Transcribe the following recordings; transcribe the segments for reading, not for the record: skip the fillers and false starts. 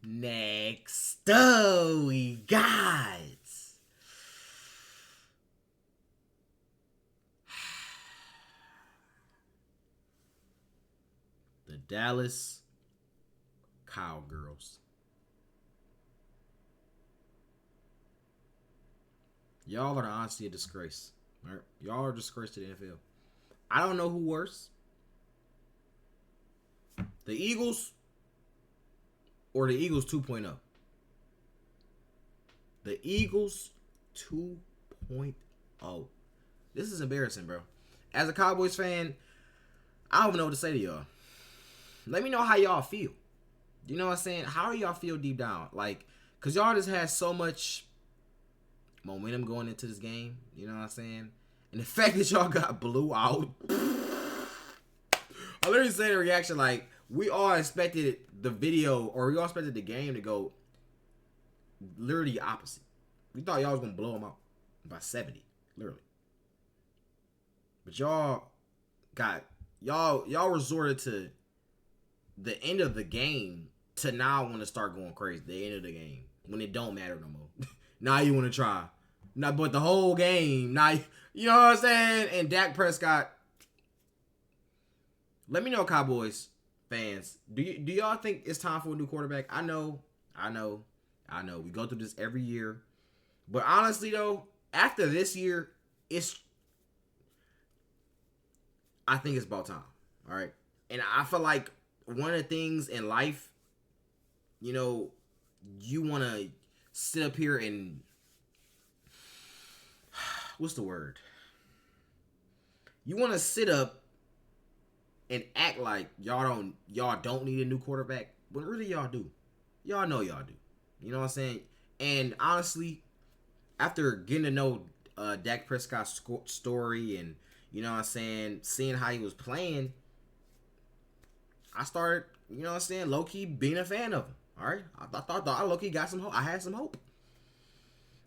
Next we got the Dallas Cowgirls. Y'all are honestly a disgrace. Right? Y'all are a disgrace to the NFL. I don't know who worse. The Eagles or the Eagles 2.0. The Eagles 2.0. This is embarrassing, bro. As a Cowboys fan, I don't even know what to say to y'all. Let me know how y'all feel. You know what I'm saying? How do y'all feel deep down? Like, because y'all just had so much momentum going into this game. You know what I'm saying? And the fact that y'all got blew out. I literally said the reaction like, we all expected the video, or we all expected the game to go literally opposite. We thought y'all was going to blow them out by 70, literally. But y'all resorted to the end of the game to now want to start going crazy. The end of the game. When it don't matter no more. Now you want to try. Now, but the whole game, now, you know what I'm saying? And Dak Prescott. Let me know, Cowboys fans. Do y'all think it's time for a new quarterback? I know. We go through this every year. But honestly, though, after this year, I think it's about time. All right? And I feel like one of the things in life, you know, you want to sit up here and, what's the word? You want to sit up and act like y'all don't need a new quarterback, but really y'all do. Y'all know y'all do. You know what I'm saying? And honestly, after getting to know Dak Prescott's story and, you know what I'm saying, seeing how he was playing, I started, you know what I'm saying, low-key being a fan of him. All right? I thought I low-key got some hope. I had some hope.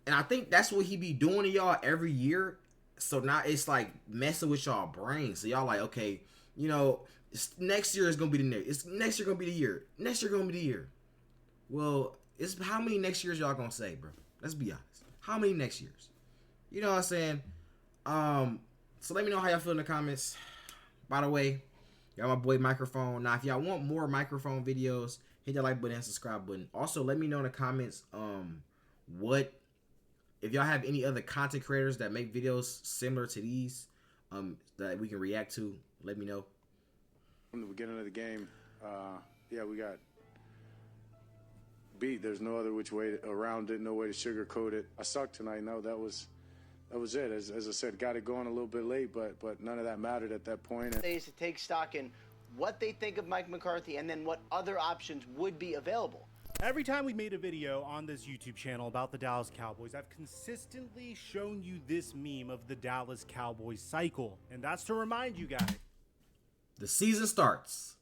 And I think that's what he be doing to y'all every year. So now it's like messing with y'all brains. So y'all like, okay, you know, next year is going to be the next. Next year going to be the year. Next year going to be the year. Well, it's how many next years y'all going to say, bro? Let's be honest. How many next years? You know what I'm saying? So let me know how y'all feel in the comments. By the way, y'all my boy Microphone. Now, if y'all want more microphone videos, hit that like button and subscribe button. Also, let me know in the comments if y'all have any other content creators that make videos similar to these that we can react to. Let me know. From the beginning of the game, yeah, we got beat. There's no other which way around it, no way to sugarcoat it. I sucked tonight. No, that was it. As I said, got it going a little bit late, but none of that mattered at that point. Days to take stock in what they think of Mike McCarthy and then what other options would be available. Every time we made a video on this YouTube channel about the Dallas Cowboys, I've consistently shown you this meme of the Dallas Cowboys cycle. And that's to remind you guys. The season starts.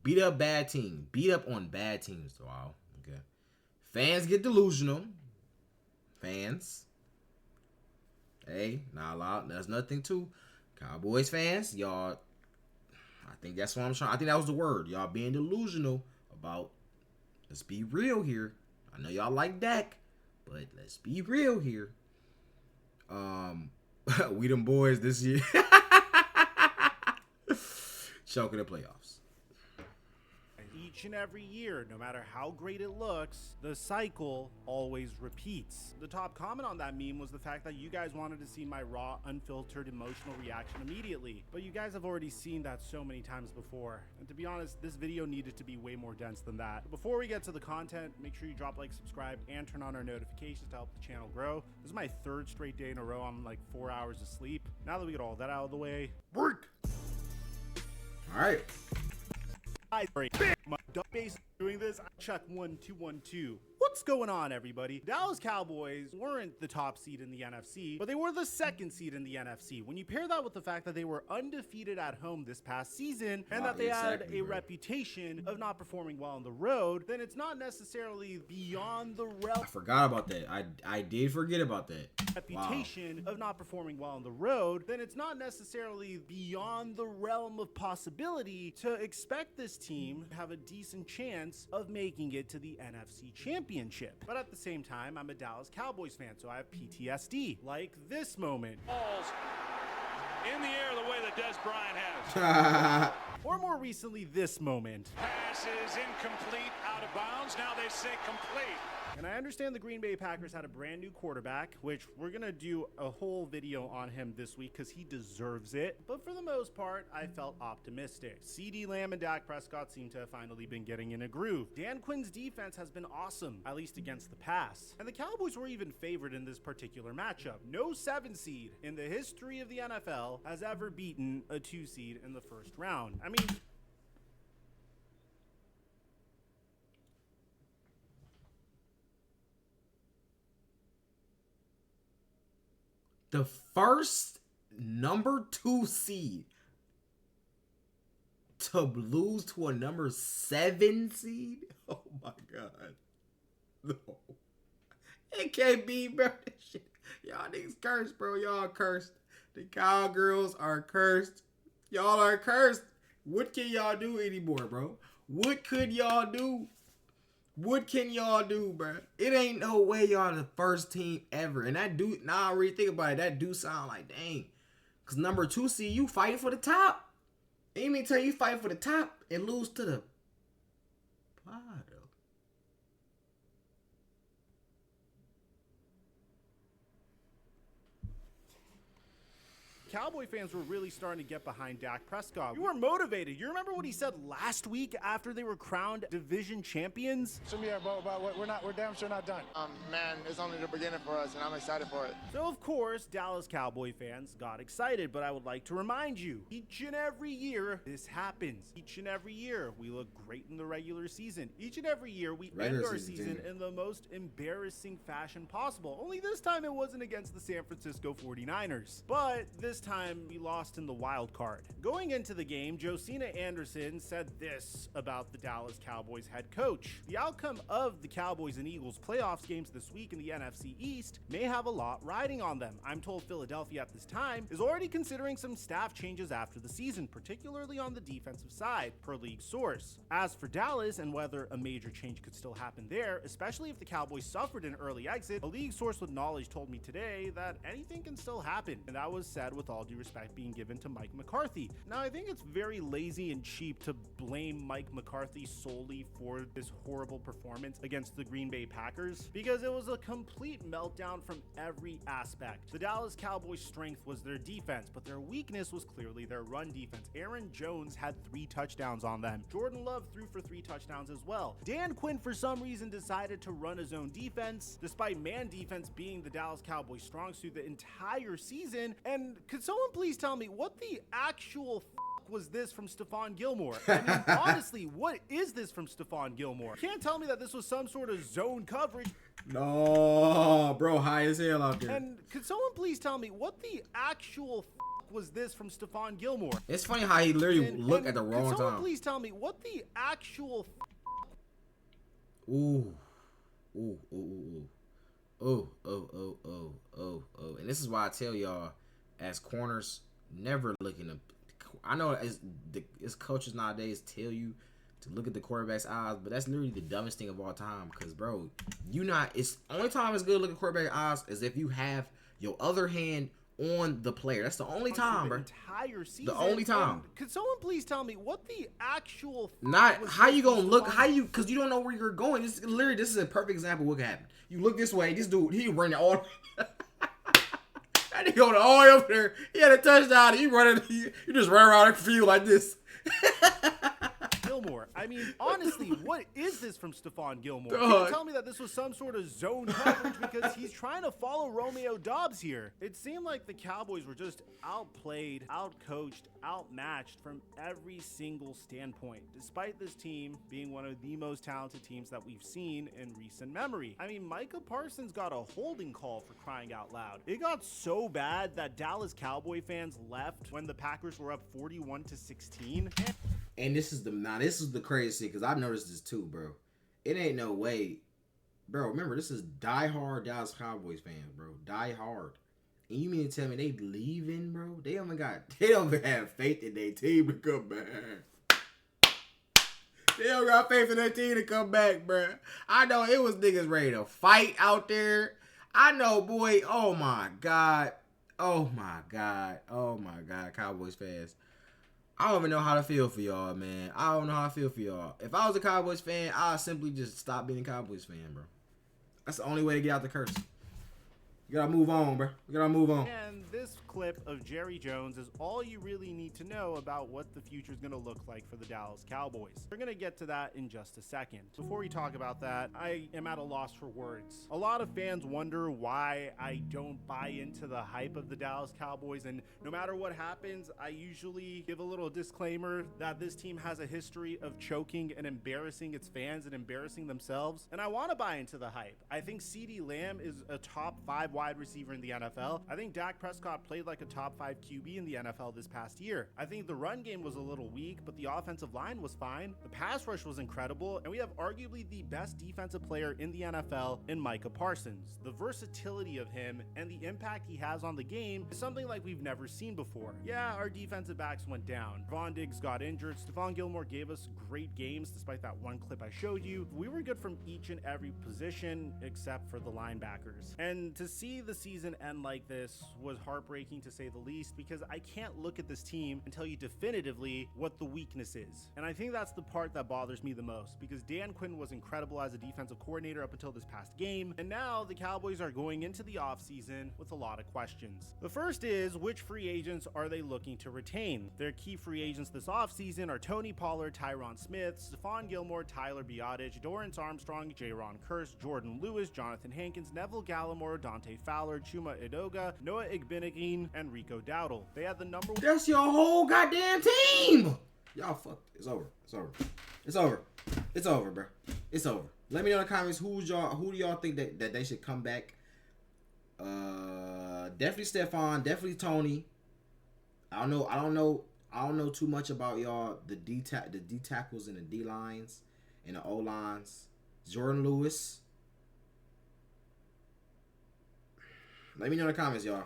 Beat up bad team. Beat up on bad teams. Wow. Okay. Fans get delusional. Fans. Hey, not allowed. There's nothing to Cowboys fans. Y'all, I think that's what I'm trying. I think that was the word. Y'all being delusional about, let's be real here. I know y'all like Dak, but let's be real here. We them boys this year. Choking the playoffs. Each and every year, no matter how great it looks, the cycle always repeats. The top comment on that meme was the fact that you guys wanted to see my raw, unfiltered, emotional reaction immediately. But you guys have already seen that so many times before. And to be honest, this video needed to be way more dense than that. But before we get to the content, make sure you drop like, subscribe, and turn on our notifications to help the channel grow. This is my third straight day in a row I'm like 4 hours of sleep. Now that we get all that out of the way, work! All right. My dumb base doing this. I chuck 1 2 1 2. What? What's going on, everybody? Dallas Cowboys weren't the top seed in the NFC, but they were the second seed in the NFC. When you pair that with the fact that they were undefeated at home this past season and that they had a reputation of not performing well on the road, then it's not necessarily beyond the realm. I forgot about that. I did forget about that. Reputation of not performing well on the road, then it's not necessarily beyond the realm of possibility to expect this team to have a decent chance of making it to the NFC Championship. But at the same time, I'm a Dallas Cowboys fan, so I have PTSD. Like this moment. Balls in the air the way that Des Bryant has. Or more recently, this moment. Pass is incomplete, out of bounds. Now they say complete. And I understand the Green Bay Packers had a brand new quarterback, which we're going to do a whole video on him this week because he deserves it. But for the most part, I felt optimistic. CeeDee Lamb and Dak Prescott seem to have finally been getting in a groove. Dan Quinn's defense has been awesome, at least against the pass. And the Cowboys were even favored in this particular matchup. No 7 seed in the history of the NFL has ever beaten a 2 seed in the first round. I mean, the first number 2 seed to lose to a number 7 seed? Oh my God. No. It can't be, bro. That shit. Y'all niggas cursed, bro. Y'all cursed. The Cowgirls are cursed. Y'all are cursed. What can y'all do anymore, bro? What could y'all do? What can y'all do, bro? It ain't no way y'all the first team ever. And that dude, now I really think about it, that do sound like, dang. Because number 2 seed, you fighting for the top. Ain't me tell you fight for the top and lose to the bottom. Cowboy fans were really starting to get behind Dak Prescott. You were motivated. You remember what he said last week after they were crowned division champions? Yeah, but we're damn sure not done. Man, it's only the beginning for us, and I'm excited for it. So, of course, Dallas Cowboy fans got excited, but I would like to remind you, each and every year, this happens. Each and every year, we look great in the regular season. Each and every year, we end our season in the most embarrassing fashion possible. Only this time, it wasn't against the San Francisco 49ers. But this time, we lost in the wild card. Going into the game, Josina Anderson said this about the Dallas Cowboys head coach. The outcome of the Cowboys and Eagles playoffs games this week in the NFC East may have a lot riding on them. I'm told Philadelphia at this time is already considering some staff changes after the season, particularly on the defensive side, per league source. As for Dallas and whether a major change could still happen there, especially if the Cowboys suffered an early exit, a league source with knowledge told me today that anything can still happen, and that was said with all due respect being given to Mike McCarthy. Now, I think it's very lazy and cheap to blame Mike McCarthy solely for this horrible performance against the Green Bay Packers because it was a complete meltdown from every aspect. The Dallas Cowboys' strength was their defense, but their weakness was clearly their run defense. Aaron Jones had 3 touchdowns on them. Jordan Love threw for 3 touchdowns as well. Dan Quinn, for some reason, decided to run his own defense, despite man defense being the Dallas Cowboys' strong suit the entire season. And could someone please tell me what the actual was this from Stephon Gilmore? I mean, honestly, what is this from Stephon Gilmore? You can't tell me that this was some sort of zone coverage. No, bro, high as hell out there. And could someone please tell me what the actual was this from Stephon Gilmore? It's funny how he literally looked at the wrong could someone time. Please tell me what the actual Ooh. Ooh, ooh, ooh, ooh. Oh. And this is why I tell y'all, as corners, never looking up. I know as coaches nowadays tell you to look at the quarterback's eyes, but that's literally the dumbest thing of all time. Because, bro, it's only time it's good to look at quarterback's eyes is if you have your other hand on the player. That's the only time, bro. Entire season. The only time. And could someone please tell me what the actual not how you gonna look? Because you don't know where you're going. This is a perfect example of what could happen. You look this way. This dude, he running all. That nigga going all the way up there. He had a touchdown. You just run around the field like this. Gilmore. I mean, honestly, what is this from Stephon Gilmore? Dog. You don't tell me that this was some sort of zone coverage because he's trying to follow Romeo Doubs here. It seemed like the Cowboys were just outplayed, outcoached, outmatched from every single standpoint, despite this team being one of the most talented teams that we've seen in recent memory. I mean, Micah Parsons got a holding call for crying out loud. It got so bad that Dallas Cowboy fans left when the Packers were up 41-16. And this is the crazy because I've noticed this too, bro. It ain't no way, bro. Remember, this is diehard Dallas Cowboys fans, bro. Die hard. And you mean to tell me they leaving, bro? They don't even have faith in their team to come back. They don't got faith in their team to come back, bro. I know it was niggas ready to fight out there. I know, boy. Oh my God. Oh my God. Oh my God, Cowboys fans. I don't even know how to feel for y'all, man. I don't know how I feel for y'all. If I was a Cowboys fan, I'd simply just stop being a Cowboys fan, bro. That's the only way to get out the curse. You gotta move on, bro. You gotta move on. And this clip of Jerry Jones is all you really need to know about what the future is going to look like for the Dallas Cowboys. We're going to get to that in just a second. Before we talk about that, I am at a loss for words. A lot of fans wonder why I don't buy into the hype of the Dallas Cowboys, and no matter what happens, I usually give a little disclaimer that this team has a history of choking and embarrassing its fans and embarrassing themselves, and I want to buy into the hype. I think CeeDee Lamb is a top 5 wide receiver in the NFL. I think Dak Prescott played like a top 5 QB in the NFL this past year. I think the run game was a little weak, but the offensive line was fine. The pass rush was incredible, and we have arguably the best defensive player in the NFL in Micah Parsons. The versatility of him and the impact he has on the game is something like we've never seen before. Yeah, our defensive backs went down. Von Diggs got injured. Stephon Gilmore gave us great games despite that one clip I showed you. We were good from each and every position except for the linebackers. And to see the season end like this was heartbreaking to say the least, because I can't look at this team and tell you definitively what the weakness is. And I think that's the part that bothers me the most, because Dan Quinn was incredible as a defensive coordinator up until this past game, and now the Cowboys are going into the offseason with a lot of questions. The first is, which free agents are they looking to retain? Their key free agents this offseason are Tony Pollard, Tyron Smith, Stephon Gilmore, Tyler Biadasz, Dorrance Armstrong, Jaron Kearse, Jordan Lewis, Jonathan Hankins, Neville Gallimore, Dante Fowler, Chuma Edoga, Noah Igbeneghin, and Rico Dowdle. They had the number. That's your whole goddamn team. Y'all fucked. It's over. It's over. It's over. It's over, bro. It's over. Let me know in the comments who do y'all think that they should come back. Definitely Stephon. Definitely Tony. I don't know too much about y'all. The D tackles and the D lines and the O lines. Jordan Lewis. Let me know in the comments, y'all.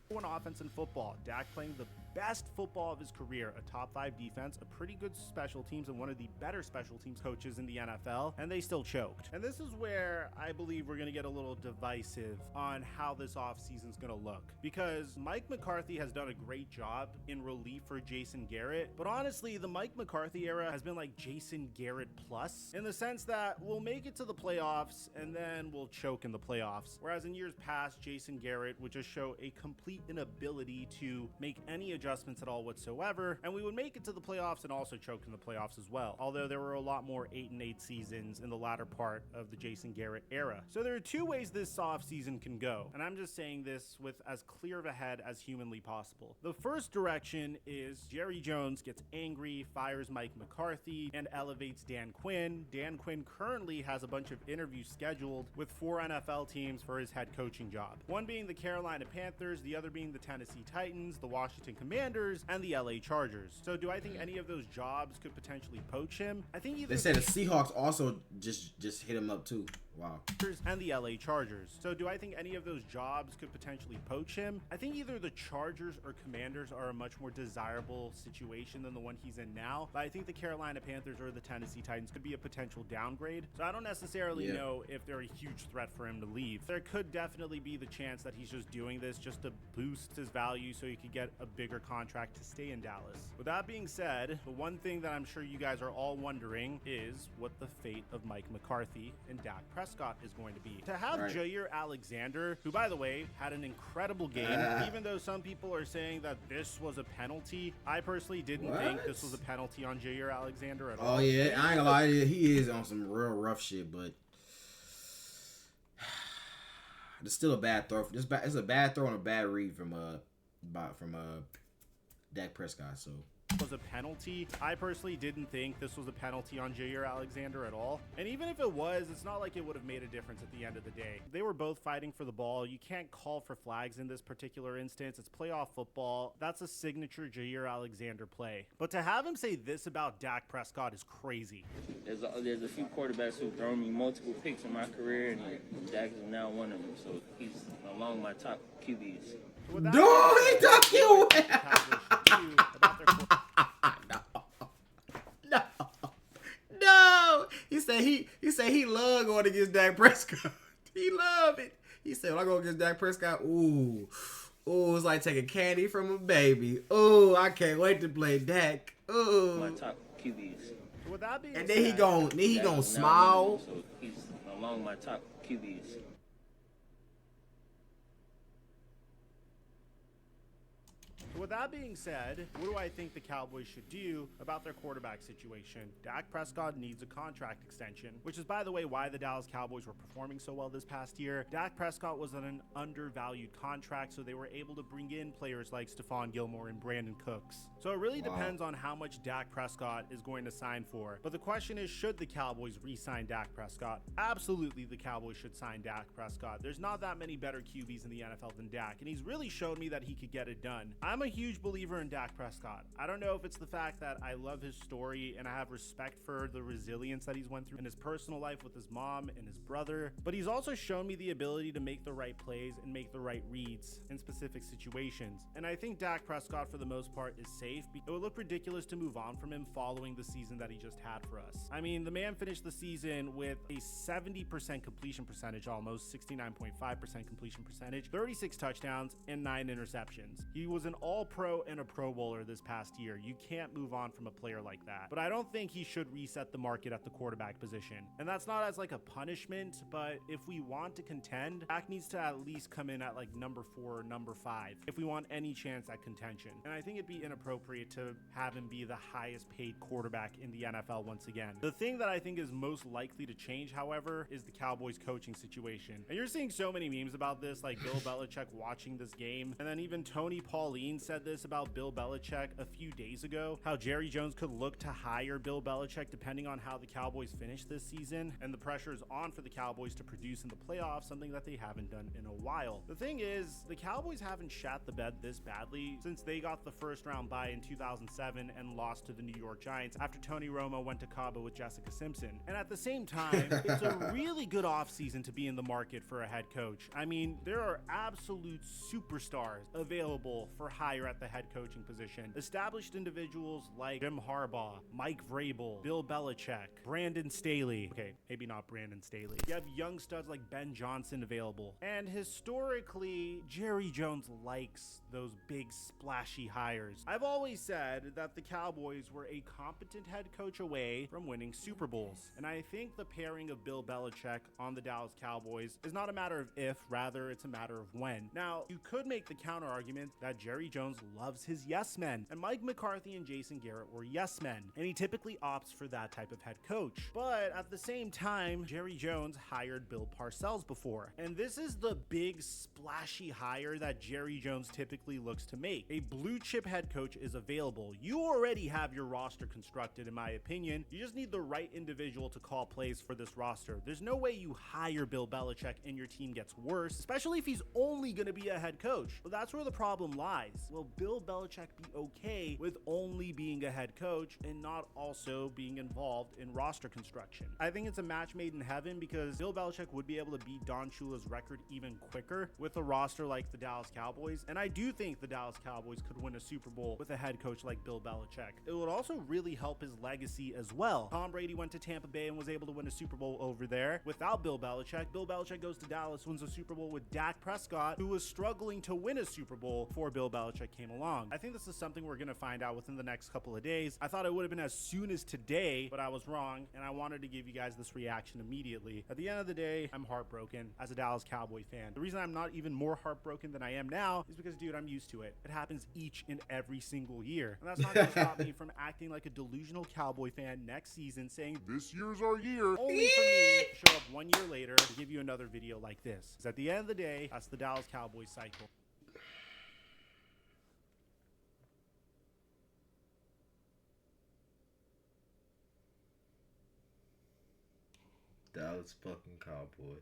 One offense in football. Dak playing the best football of his career, a top 5 defense, a pretty good special teams, and one of the better special teams coaches in the NFL, and they still choked. And this is where I believe we're going to get a little divisive on how this offseason is going to look, because Mike McCarthy has done a great job in relief for Jason Garrett, but honestly, the Mike McCarthy era has been like Jason Garrett plus, in the sense that we'll make it to the playoffs and then we'll choke in the playoffs, whereas in years past, Jason Garrett would just show a complete inability to make any adjustments at all whatsoever, and we would make it to the playoffs and also choke in the playoffs as well, although there were a lot more 8-8 seasons in the latter part of the Jason Garrett era. So there are 2 ways this offseason can go, and I'm just saying this with as clear of a head as humanly possible. The first direction is Jerry Jones gets angry, fires Mike McCarthy, and elevates Dan Quinn. Dan Quinn currently has a bunch of interviews scheduled with 4 NFL teams for his head coaching job, one being the Carolina Panthers, the other being the Tennessee Titans, the Washington Commanders, and the LA Chargers. So do I think any of those jobs could potentially poach him? I think either they said the Seahawks also just hit him up too. Wow. And the LA Chargers. So do I think any of those jobs could potentially poach him? I think either the Chargers or Commanders are a much more desirable situation than the one he's in now, but I think the Carolina Panthers or the Tennessee Titans could be a potential downgrade. So I don't necessarily know if they're a huge threat for him to leave. There could definitely be the chance that he's just doing this just to boost his value so he could get a bigger contract to stay in Dallas. With that being said, the one thing that I'm sure you guys are all wondering is what the fate of Mike McCarthy and Dak Prescott Prescott is going to be. To have Right. Jair Alexander, who by the way had an incredible game, even though some people are saying that this was a penalty, I personally didn't think this was a penalty on Jair Alexander at all. Oh yeah, I ain't gonna lie to you, he is on some real rough shit, but it's still a bad throw. It's a bad throw and a bad read from Dak Prescott. So was a penalty. I personally didn't think this was a penalty on Jair Alexander at all. And even if it was, it's not like it would have made a difference at the end of the day. They were both fighting for the ball. You can't call for flags in this particular instance. It's playoff football. That's a signature Jair Alexander play. But to have him say this about Dak Prescott is crazy. There's a few quarterbacks who've thrown me multiple picks in my career, and Dak is now one of them. So he's among my top QBs. dude, he took you. No. He said he loved going against Dak Prescott. He loved it. He said when I go against Dak Prescott, ooh, it's like taking candy from a baby. Ooh, I can't wait to play Dak. Ooh. My top QBs. With that being And said, then he gonna smile. So he's among my top QBs. With that being said, what do I think the Cowboys should do about their quarterback situation? Dak Prescott needs a contract extension, which is, by the way, why the Dallas Cowboys were performing so well this past year. Dak Prescott was on an undervalued contract, so they were able to bring in players like Stephon Gilmore and Brandon Cooks. So it really depends on how much Dak Prescott is going to sign for. But the question is, should the Cowboys re-sign Dak Prescott? Absolutely, the Cowboys should sign Dak Prescott. There's not that many better QBs in the NFL than Dak, and he's really shown me that he could get it done. I'm a huge believer in Dak Prescott. I don't know if it's the fact that I love his story and I have respect for the resilience that he's went through in his personal life with his mom and his brother, but he's also shown me the ability to make the right plays and make the right reads in specific situations. And I think Dak Prescott, for the most part, is safe. It would look ridiculous to move on from him following the season that he just had for us. I mean, the man finished the season with a 70% completion percentage, almost 69.5% completion percentage, 36 touchdowns, and 9 interceptions. He was an all-pro and a Pro Bowler this past year. You can't move on from a player like that. But I don't think he should reset the market at the quarterback position. And that's not as like a punishment, but if we want to contend, Dak needs to at least come in at like number 4 or number 5 if we want any chance at contention. And I think it'd be inappropriate to have him be the highest paid quarterback in the NFL once again. The thing that I think is most likely to change, however, is the Cowboys coaching situation. And you're seeing so many memes about this, like Bill Belichick watching this game. And then even Tony Pauline said this about Bill Belichick a few days ago, how Jerry Jones could look to hire Bill Belichick depending on how the Cowboys finish this season, and the pressure is on for the Cowboys to produce in the playoffs, something that they haven't done in a while. The thing is, the Cowboys haven't shat the bed this badly since they got the first round bye in 2007 and lost to the New York Giants after Tony Romo went to Cabo with Jessica Simpson. And at the same time, it's a really good offseason to be in the market for a head coach. I mean, there are absolute superstars available for hire at the head coaching position. Established individuals like Jim Harbaugh, Mike Vrabel, Bill Belichick, Brandon Staley. Okay, maybe not Brandon Staley. You have young studs like Ben Johnson available. And historically, Jerry Jones likes those big splashy hires. I've always said that the Cowboys were a competent head coach away from winning Super Bowls. And I think the pairing of Bill Belichick on the Dallas Cowboys is not a matter of if, rather it's a matter of when. Now, you could make the counter argument that Jerry Jones loves his yes men, and Mike McCarthy and Jason Garrett were yes men, and he typically opts for that type of head coach. But at the same time, Jerry Jones hired Bill Parcells before, and this is the big splashy hire that Jerry Jones typically looks to make. A blue chip head coach is available. You already have your roster constructed, in my opinion. You just need the right individual to call plays for this roster. There's no way you hire Bill Belichick and your team gets worse, especially if he's only going to be a head coach. But that's where the problem lies. Will Bill Belichick be okay with only being a head coach and not also being involved in roster construction? I think it's a match made in heaven because Bill Belichick would be able to beat Don Shula's record even quicker with a roster like the Dallas Cowboys. And I do think the Dallas Cowboys could win a Super Bowl with a head coach like Bill Belichick. It would also really help his legacy as well. Tom Brady went to Tampa Bay and was able to win a Super Bowl over there without Bill Belichick. Bill Belichick goes to Dallas, wins a Super Bowl with Dak Prescott, who was struggling to win a Super Bowl for Bill Belichick Belichick came along. I think this is something we're going to find out within the next couple of days. I thought it would have been as soon as today, but I was wrong, and I wanted to give you guys this reaction immediately. At the end of the day, I'm heartbroken as a Dallas Cowboy fan. The reason I'm not even more heartbroken than I am now is because, dude, I'm used to it. It happens each and every single year. And that's not going to stop me from acting like a delusional Cowboy fan next season, saying, this year's our year, only for me to show up 1 year later to give you another video like this. Because at the end of the day, that's the Dallas Cowboys cycle. Dallas fucking Cowboys.